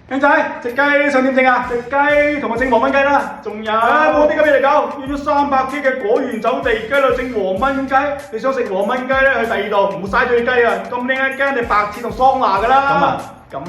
靚仔，隻雞想點整啊？隻雞同我整黃燜雞啦。仲有冇啲咁嘢嚟搞？要咗300K 嘅果園走地雞嚟整黃燜雞。你想食黃燜雞咧，去第二度，唔好嘥咗隻雞啊！咁靚一間，你白切同桑拿噶啦。咁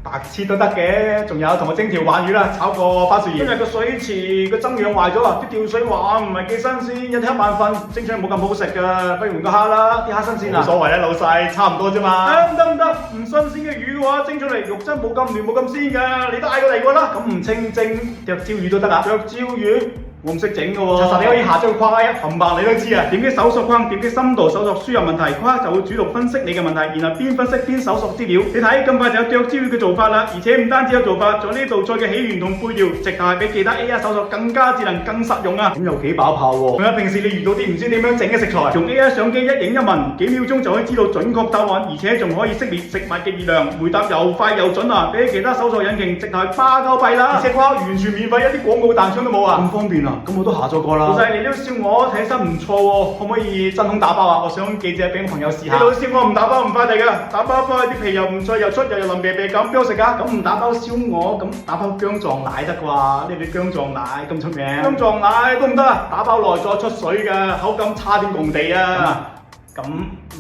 白切都得嘅。仲有同我整條鯇魚啦，炒個花薯葉。今日個水池個增氧壞咗啊！啲吊水話唔係幾新鮮，一黑晚瞓，整出嚟冇咁好食噶。不如換個蝦啦，啲蝦新鮮啊。冇所謂啦，老細，差唔多啫嘛。唔得，唔新鮮嘅魚嘅話，蒸出嚟肉質冇咁嫩冇咁鮮噶。你都嗌過嚟過啦。咁唔清蒸剁椒魚都得啊？剁椒魚我唔識整嘅喎。查實你可以下張框啊，冚唪唥你都知啊。點擊搜索框，點擊深度搜索，輸入問題，框就會主動分析你嘅問題，然後邊分析邊搜索資料。你睇咁快就有剁椒魚嘅做法啦，而且唔單止有做法，仲有呢道菜嘅起源同配料，直頭係比其他 AI 搜索更加智能、更實用啊！咁又幾把炮喎。仲有平時你遇到啲唔知點樣整嘅食材，用 AI 相機一影一問，幾秒鐘就可以知道準確答案，而且仲可以識別食物嘅熱量，回答又快又準啊！比起其他搜索引擎，直頭係巴鳩幣啦！而且框完全免費，一啲廣告彈窗都冇啊！咁方便啊！咁我都下載過啦。老細，你都笑我睇起身唔錯喎，可唔可以真空打包啊？我想寄隻俾我朋友試下。你老笑我唔打包唔快遞噶，打包翻去啲皮又唔脆又出又腍啤啤咁，邊好食噶？咁唔打包燒鵝，咁打包薑撞奶得啩？呢啲薑撞奶咁出名，薑撞奶都唔得啊！打包內咗出水噶，口感差點共地啊！咁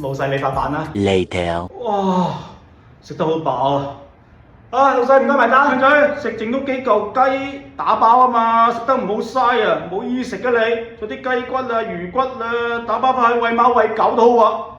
老細你發飯啦。Later。哇，食得好飽啊！老細唔該埋單，靚仔食剩都幾嚿雞打包啊嘛，食得唔好嘥啊，唔好意思食啊你，仲有啲雞骨啊、魚骨啊，打包翻去餵貓餵狗都好啊。